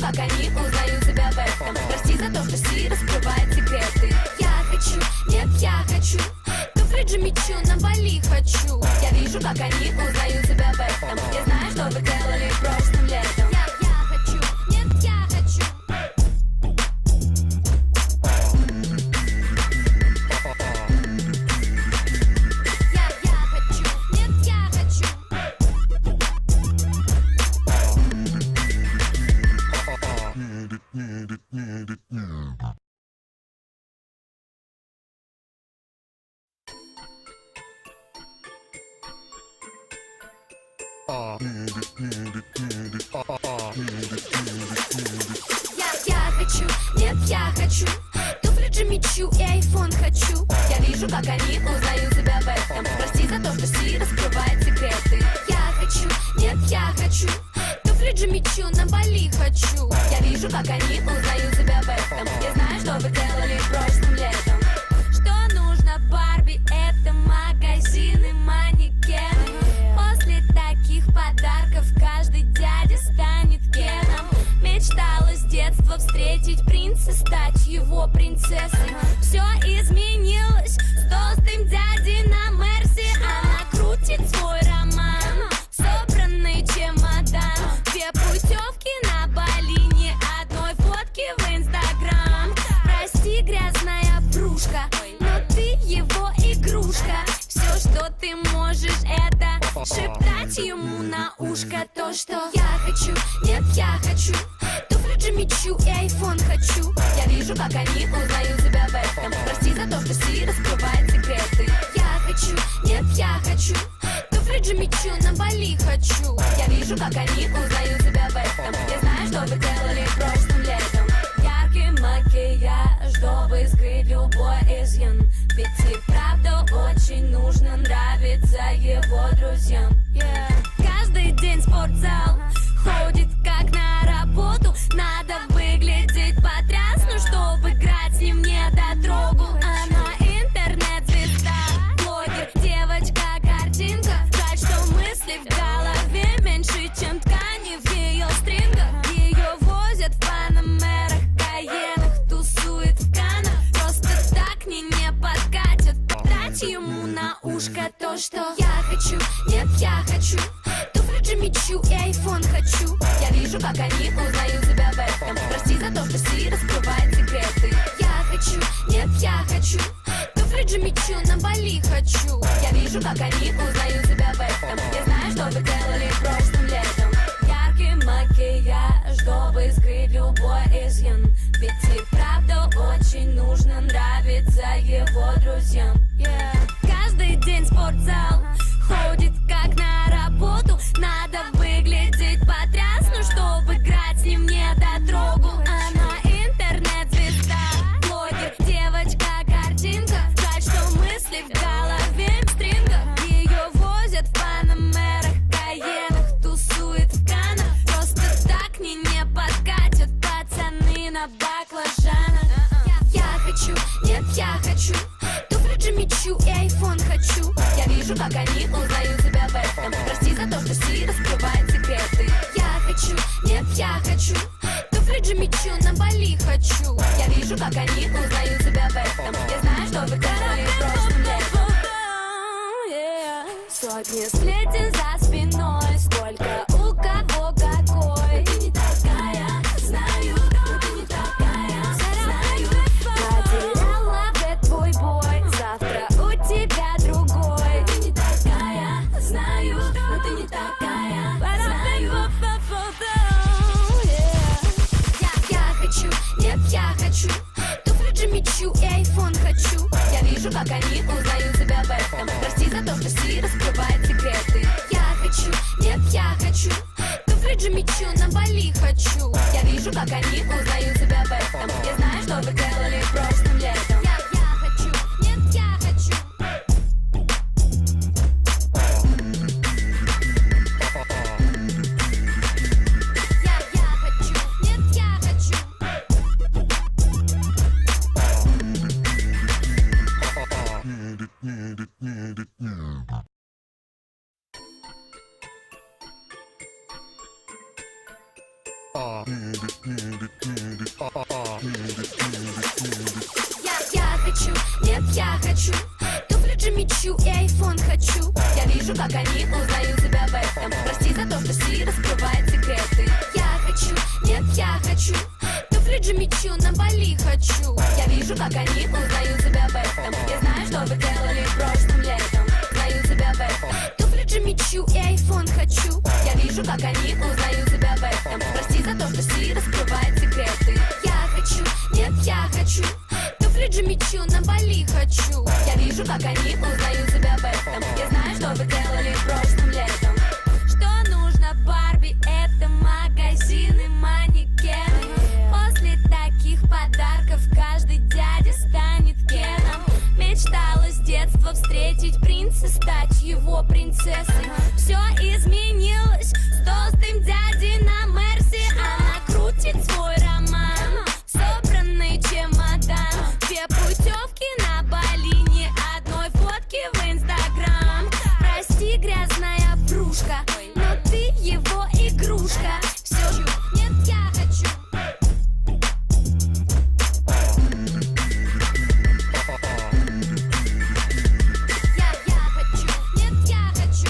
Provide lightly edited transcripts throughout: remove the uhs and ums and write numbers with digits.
как они узнают себя в этом. Прости за то, что Си раскрывает секреты. Я хочу, нет, я хочу туфли Джимми Чу на Бали хочу. Я вижу, как они узнают себя в этом. Я знаю, что вы делали прошлым летом. Я хочу, нет, я хочу. Я хочу, нет, я хочу туфли Джимми Чу и айфон хочу. Я вижу, как они узнают себя в этом. Прости за то, что Си раскрывает секреты. Я хочу, нет, я хочу туфли Джимми Чу на Бали хочу. Я вижу, как они узнают себя в этом. Я знаю, что вы делали прошлым летом. Что нужно Барби? Это магазины, манекены. После таких подарков каждый дядя станет Кеном. Мечтала с детства встретить принца, стать его принцессой. Все изменилось с толстым дядей на Мерси. Она крутит свой роман, собранный чемодан. 2 путевки на Бали, ни одной фотки в Инстаграм. Прости, грязная врушка, но ты его игрушка. Все, что ты можешь, это шептать ему на ушко то, что я хочу, нет, я хочу туфли Джимми Чу и айфон хочу. Я вижу, как они узнают себя в этом. Прости за то, что Си раскрывает секреты. Я хочу, нет, я хочу туфли Джимми Чу на Бали хочу. Я вижу, как они узнают себя в этом. Я знаю, что вы делали прошлым летом. Яркий макияж, чтобы скрыть любой изъян. Ведь и правда очень нужно нравиться его друзьям. Каждый день спортзал, ходит как на работу. Надо выглядеть потрясно, чтобы играть с ним не дотрогу. Она интернет-звезда, блогер, девочка-картинка. Жаль, что мысли в голове меньше, чем ткани в ее стрингах. Ее возят в панамерах, каенах, тусует в канах. Просто так не подкатят. Трать ему на ушко то, что я хочу, нет, я хочу туфли Джимми Чу и айфон хочу. Я вижу, как они узнают себя в этом. Прости за то, что Си раскрывает секреты. Я хочу, нет, я хочу туфли Джимми Чу на Бали хочу. Я вижу, как они узнают себя в этом. Я знаю, что вы делали прошлым летом. Яркий макияж, чтобы скрыть любой изъян. Ведь и правда очень нужно нравиться его друзьям. Каждый день спортзал, ходит как на работу. Надо выглядеть потрясно, чтобы играть с ним не дотрогу. Она интернет-звезда, блогер, девочка-картинка. Жаль, что мысли в голове в стрингах. Ее возят в панамерах, каенах, тусует в канах. Просто так не подкатят пацаны на баклажанах. Я хочу, нет, я хочу туфли Джимми Чу и айфон хочу. Я вижу, как они узнают себя в этом. Прости за то, что Си раскрывает секреты. Я хочу, нет, я хочу туфли Джимми Чу на Бали хочу. Я вижу, как они узнают себя в этом. Я знаю, что вы делали прошлым летом. Сотни сплетен за спиной, сколько у кого какой. Ты не такая, знаю, ты не такая, знаю. Потеряла в твой бой, завтра у тебя другой. Ты не такая, знаю, но ты не такая, знаю. Я хочу, нет, я хочу туфли Джимми Чу и айфон хочу. Я вижу, как они узнают себя в этом. Прости за то, что Си раскрывает секреты. Я хочу, нет, я хочу туфли Джимми Чу на Бали хочу. Я вижу, как они узнают себя в этом. Я знаю, что вы делали прошлым летом. Я хочу, нет, я хочу. Я хочу, нет, я хочу. Я хочу, нет, я хочу туфли Джимми Чу и айфон хочу. Я вижу, как они узнают себя в этом. Прости за то, что Си раскрывает секреты. Я хочу, нет, я хочу туфли Джимми Чу, на Бали хочу. Я вижу, как они узнают себя в этом. Я знаю, что вы делали прошлым летом. Знаю себя в этом. Туфли Джимми Чу и айфон хочу. Я вижу, как они узнают себя в этом. Прости за то, что Си раскрывает секреты. Я хочу, нет, я хочу туфли Джимми Чу, на Бали хочу. Я вижу, как они узнают себя в этом. Я знаю, что вы делали прошлым летом. Что нужно Барби? Это магазины, манекены. После таких подарков каждый дядя станет Кеном. Мечтала с детства встретить принца, стать его принцессой. Все изменилось с толстым дядей на Мерсе. Она крутит свой роман, собранный чемодан. Две путевки на Бали, ни одной фотки в Инстаграм. Прости, грязная врушка, но ты его игрушка. Все, нет, я хочу. Я хочу, нет, я хочу.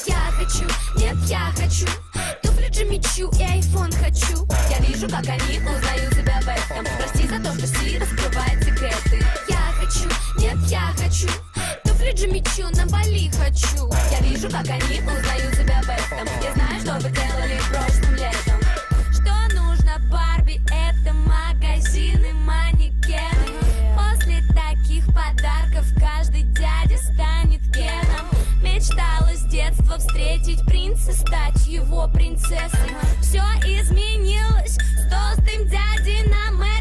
Я хочу, нет, я хочу туфли Джимми Чу и айфон хочу. Я вижу, как они узнают себя в этом. Прости за то, что Си раскрывает секреты. Я хочу, нет, я хочу туфли Джимми Чу, на Бали хочу. Я вижу, как они узнают себя в этом. Я знаю, что вы делали прошлым летом. Что нужно Барби? Это магазины, манекены. После таких подарков каждый дядя станет Кеном. Мечтала с детства встретить принца, стать его принцессой. Все изменилось с толстым дядей на Мерсе.